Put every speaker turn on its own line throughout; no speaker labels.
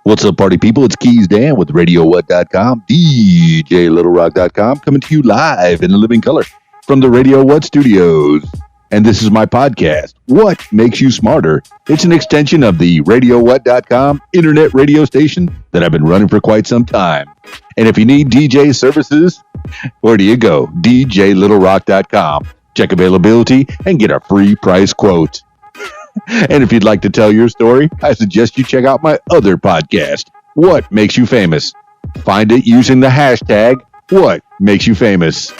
What's up, party people? It's Keys Dan with RadioWhat.com, DJLittleRock.com, coming to you live in the living color from the Radio What studios. And this is my podcast, What Makes You Smarter? It's an extension of the RadioWhat.com internet radio station that I've been running for quite some time. And if you need DJ services, where do you go? DJLittleRock.com. Check availability and get a free price quote. And if you'd like to tell your story, I suggest you check out my other podcast, What Makes You Famous. Find it using the hashtag, What Makes You Famous.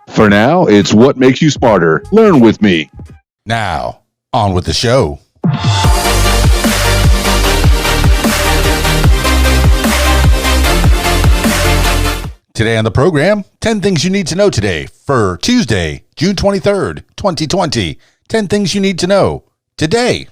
For now, it's What Makes You Smarter. Learn with me.
Now, on with the show. Today on the program, 10 things you need to know today for Tuesday, June 23rd, 2020. 10 things you need to know today.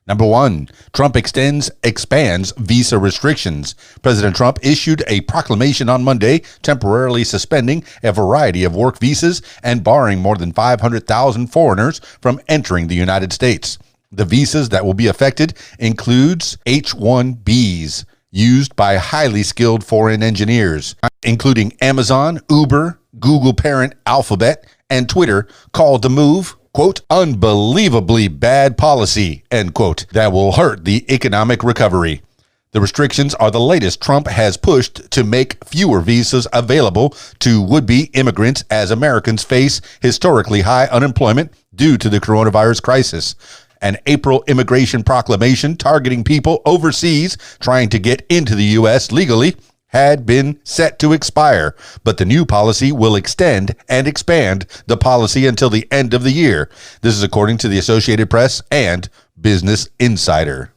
Number 1, Trump expands visa restrictions. President Trump issued a proclamation on Monday temporarily suspending a variety of work visas and barring more than 500,000 foreigners from entering the United States. The visas that will be affected includes H-1Bs used by highly skilled foreign engineers, including Amazon, Uber, Google parent Alphabet, and Twitter, called the move, quote, unbelievably bad policy, end quote, that will hurt the economic recovery. The restrictions are the latest Trump has pushed to make fewer visas available to would-be immigrants as Americans face historically high unemployment due to the coronavirus crisis. An April immigration proclamation targeting people overseas trying to get into the U.S. legally had been set to expire, but the new policy will extend and expand the policy until the end of the year. This is according to the Associated Press and Business Insider.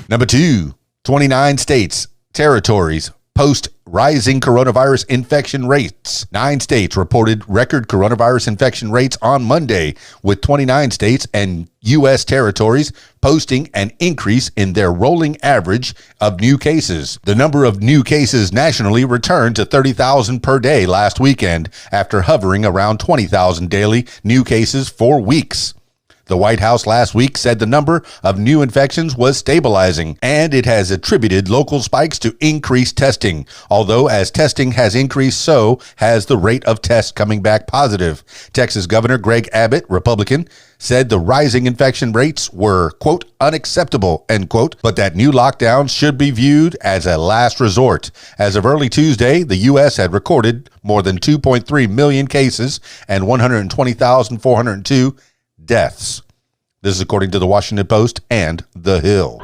Number 2, 29 states, territories post rising coronavirus infection rates. 9 states reported record coronavirus infection rates on Monday, with 29 states and U.S. territories posting an increase in their rolling average of new cases. The number of new cases nationally returned to 30,000 per day last weekend after hovering around 20,000 daily new cases for weeks. The White House last week said the number of new infections was stabilizing, and it has attributed local spikes to increased testing. Although as testing has increased, so has the rate of tests coming back positive. Texas Governor Greg Abbott, Republican, said the rising infection rates were, quote, unacceptable, end quote, but that new lockdowns should be viewed as a last resort. As of early Tuesday, the U.S. had recorded more than 2.3 million cases and 120,402 deaths. This is according to the Washington Post and The Hill.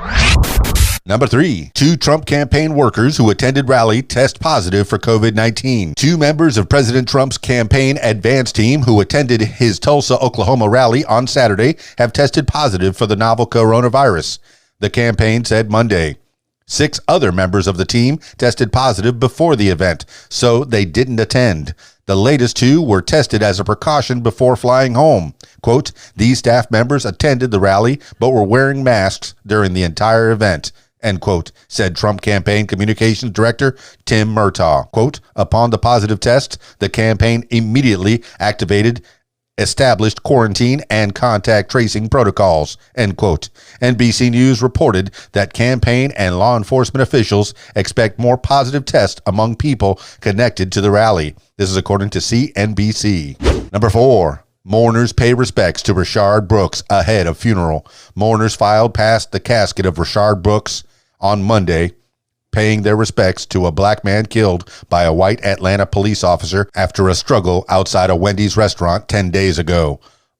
Number 3, 2 Trump campaign workers who attended rally test positive for COVID-19. 2 members of President Trump's campaign advance team who attended his Tulsa, Oklahoma rally on Saturday have tested positive for the novel coronavirus, the campaign said Monday. 6 other members of the team tested positive before the event, so they didn't attend. The latest 2 were tested as a precaution before flying home. Quote, these staff members attended the rally but were wearing masks during the entire event, end quote, said Trump campaign communications director Tim Murtaugh. Quote, upon the positive test, the campaign immediately activated established quarantine and contact tracing protocols, end quote. NBC News reported that campaign and law enforcement officials expect more positive tests among people connected to the rally. This is according to CNBC. Number 4, mourners pay respects to Rayshard Brooks ahead of funeral. Mourners filed past the casket of Rayshard Brooks on Monday, paying their respects to a black man killed by a white Atlanta police officer after a struggle outside a Wendy's restaurant 10 days ago.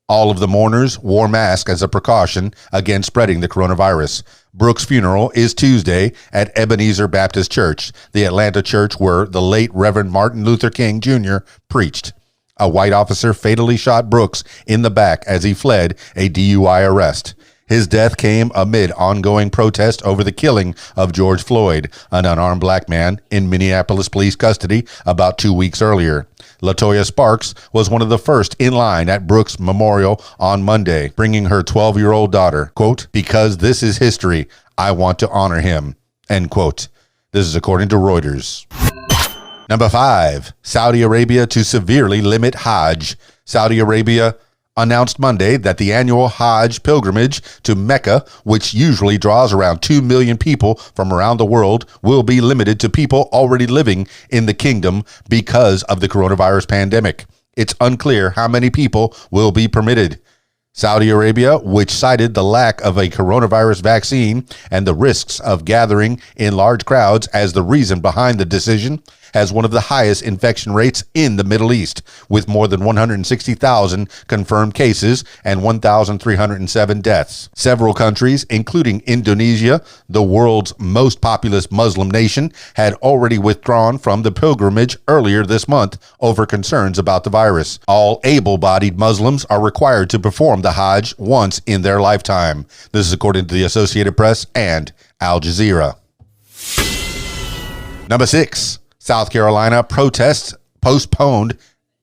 All of the mourners wore masks as a precaution against spreading the coronavirus. Brooks' funeral is Tuesday at Ebenezer Baptist Church, the Atlanta church where the late Reverend Martin Luther King Jr. preached. A white officer fatally shot Brooks in the back as he fled a DUI arrest. His death came amid ongoing protest over the killing of George Floyd, an unarmed black man in Minneapolis police custody about 2 weeks earlier. LaToya Sparks was one of the first in line at Brooks' memorial on Monday, bringing her 12-year-old daughter, quote, because this is history, I want to honor him, end quote. This is according to Reuters. Number 5, Saudi Arabia to severely limit Hajj. Saudi Arabia announced Monday that the annual Hajj pilgrimage to Mecca, which usually draws around 2 million people from around the world, will be limited to people already living in the kingdom because of the coronavirus pandemic. It's unclear how many people will be permitted. Saudi Arabia, which cited the lack of a coronavirus vaccine and the risks of gathering in large crowds as the reason behind the decision, has one of the highest infection rates in the Middle East, with more than 160,000 confirmed cases and 1,307 deaths. Several countries, including Indonesia, the world's most populous Muslim nation, had already withdrawn from the pilgrimage earlier this month over concerns about the virus. All able-bodied Muslims are required to perform the Hajj once in their lifetime. This is according to the Associated Press and Al Jazeera. Number 6. South Carolina protests postponed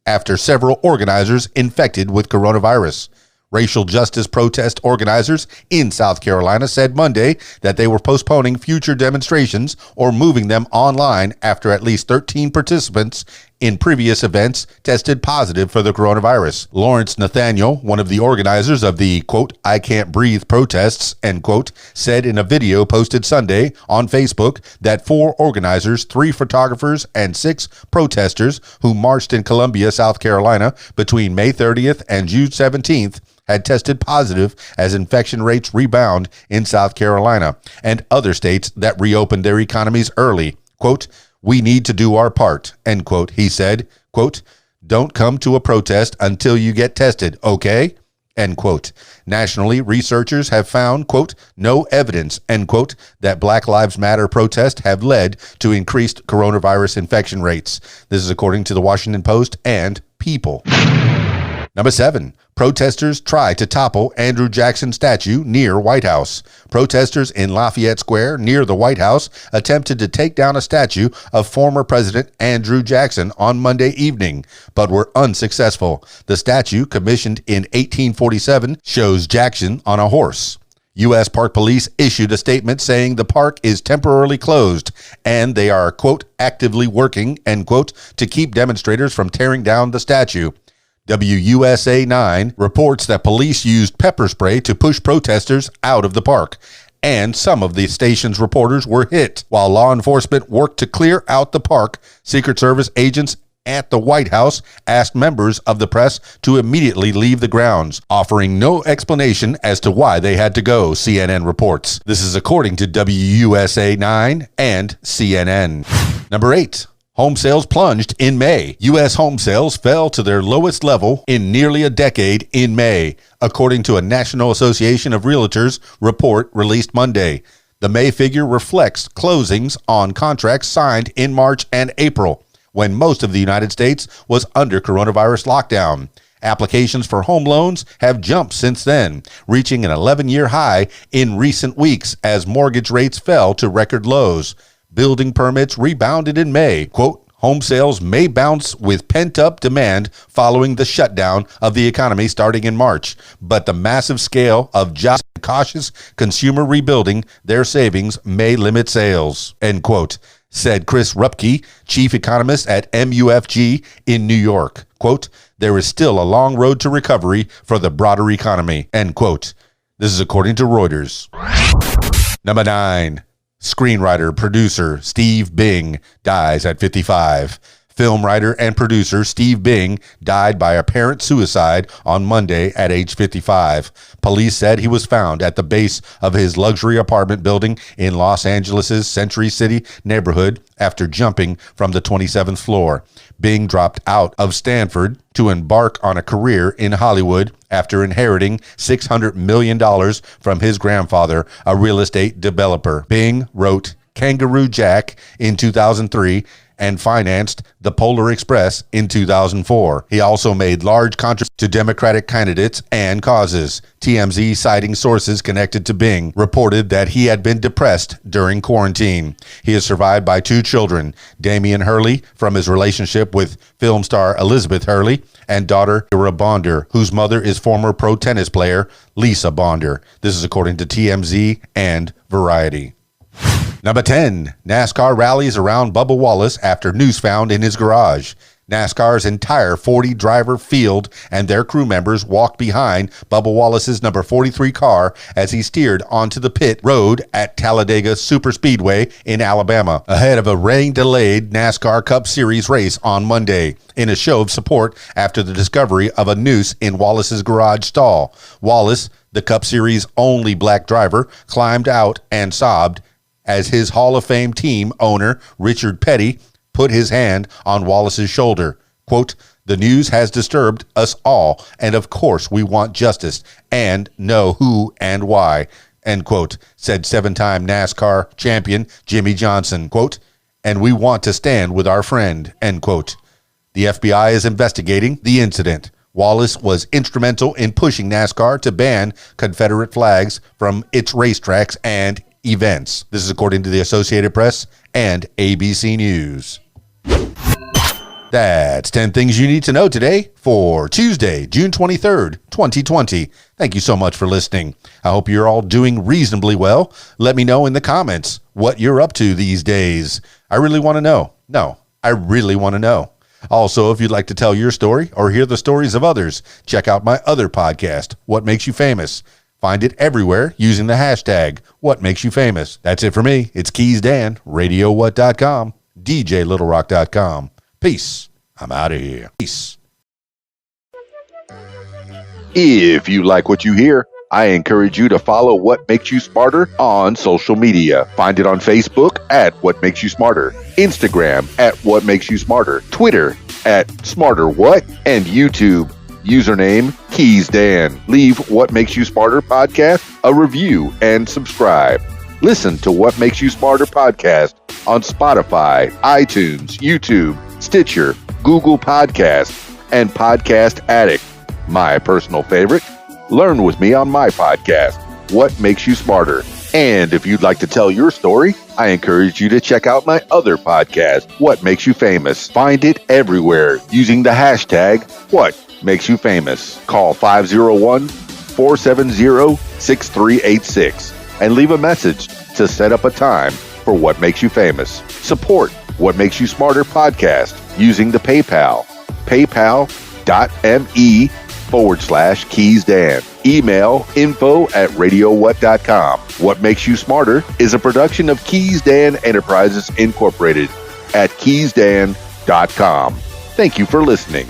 after several organizers infected with coronavirus. Racial justice protest organizers in South Carolina said Monday that they were postponing future demonstrations or moving them online after at least 13 participants in previous events tested positive for the coronavirus. Lawrence Nathaniel, one of the organizers of the, quote, I Can't Breathe protests, end quote, said in a video posted Sunday on Facebook that 4 organizers, 3 photographers, and 6 protesters who marched in Columbia, South Carolina between May 30th and June 17th had tested positive as infection rates rebound in South Carolina and other states that reopened their economies early. Quote, we need to do our part, end quote, he said. Quote, don't come to a protest until you get tested, okay? End quote. Nationally, researchers have found, quote, no evidence, end quote, that Black Lives Matter protests have led to increased coronavirus infection rates. This is according to the Washington Post and People. Number 7, protesters try to topple Andrew Jackson statue near White House. Protesters in Lafayette Square near the White House attempted to take down a statue of former President Andrew Jackson on Monday evening, but were unsuccessful. The statue, commissioned in 1847, shows Jackson on a horse. U.S. Park Police issued a statement saying the park is temporarily closed and they are, quote, actively working, end quote, to keep demonstrators from tearing down the statue. WUSA 9 reports that police used pepper spray to push protesters out of the park, and some of the station's reporters were hit. While law enforcement worked to clear out the park, Secret Service agents at the White House asked members of the press to immediately leave the grounds, offering no explanation as to why they had to go, CNN reports. This is according to WUSA 9 and CNN. Number 8. Home sales plunged in May. U.S. home sales fell to their lowest level in nearly a decade in May, according to a National Association of Realtors report released Monday. The May figure reflects closings on contracts signed in March and April, when most of the United States was under coronavirus lockdown. Applications for home loans have jumped since then, reaching an 11-year high in recent weeks as mortgage rates fell to record lows. Building permits rebounded in May. Quote, home sales may bounce with pent-up demand following the shutdown of the economy starting in March, but the massive scale of jobs and cautious consumer rebuilding their savings may limit sales, end quote, said Chris Rupke, chief economist at MUFG in New York. Quote, there is still a long road to recovery for the broader economy, end quote. This is according to Reuters. Number 9. Screenwriter, producer Steve Bing dies at 55. Film writer and producer Steve Bing died by apparent suicide on Monday at age 55. Police said he was found at the base of his luxury apartment building in Los Angeles' Century City neighborhood after jumping from the 27th floor. Bing dropped out of Stanford to embark on a career in Hollywood after inheriting $600 million from his grandfather, a real estate developer. Bing wrote Kangaroo Jack in 2003 and financed the Polar Express in 2004. He also made large contributions to Democratic candidates and causes. TMZ, citing sources connected to Bing, reported that he had been depressed during quarantine. He is survived by 2 children, Damian Hurley from his relationship with film star Elizabeth Hurley, and daughter Ira Bonder, whose mother is former pro tennis player Lisa Bonder. This is according to TMZ and Variety. Number 10, NASCAR rallies around Bubba Wallace after news found in his garage. NASCAR's entire 40-driver field and their crew members walked behind Bubba Wallace's number 43 car as he steered onto the pit road at Talladega Superspeedway in Alabama, ahead of a rain-delayed NASCAR Cup Series race on Monday, in a show of support after the discovery of a noose in Wallace's garage stall. Wallace, the Cup Series' only black driver, climbed out and sobbed as his Hall of Fame team owner, Richard Petty, put his hand on Wallace's shoulder. Quote, "The news has disturbed us all, and of course we want justice and know who and why," end quote, said seven-time NASCAR champion Jimmy Johnson. Quote, "And we want to stand with our friend," end quote. The FBI is investigating the incident. Wallace was instrumental in pushing NASCAR to ban Confederate flags from its racetracks and events. This is according to the Associated Press and ABC News. That's 10 things you need to know today for Tuesday, June 23rd, 2020. Thank you so much for listening. I hope you're all doing reasonably well. Let me know in the comments what you're up to these days. I really want to know. No, I really want to know. Also, if you'd like to tell your story or hear the stories of others, check out my other podcast, What Makes You Famous. Find it everywhere using the hashtag #WhatMakesYouFamous. That's it for me. It's Keys Dan, RadioWhat.com, DJLittleRock.com. Peace. I'm out of here. Peace.
If you like what you hear, I encourage you to follow What Makes You Smarter on social media. Find it on Facebook at What Makes You Smarter, Instagram at What Makes You Smarter, Twitter at SmarterWhat, and YouTube, username Keys Dan. Leave What Makes You Smarter podcast a review and subscribe. Listen to What Makes You Smarter podcast on Spotify, iTunes, YouTube, Stitcher, Google Podcasts, and Podcast Addict. My personal favorite, learn with me on my podcast, What Makes You Smarter. And if you'd like to tell your story, I encourage you to check out my other podcast, What Makes You Famous. Find it everywhere using the hashtag What Makes You Famous. Call 501-470-6386 and leave a message to set up a time for What Makes You Famous. Support What Makes You Smarter podcast using the PayPal, paypal.me/KeysDan. Email info@radiowhat.com. What Makes You Smarter is a production of Keys Dan Enterprises Incorporated at keysdan.com. Thank you for listening.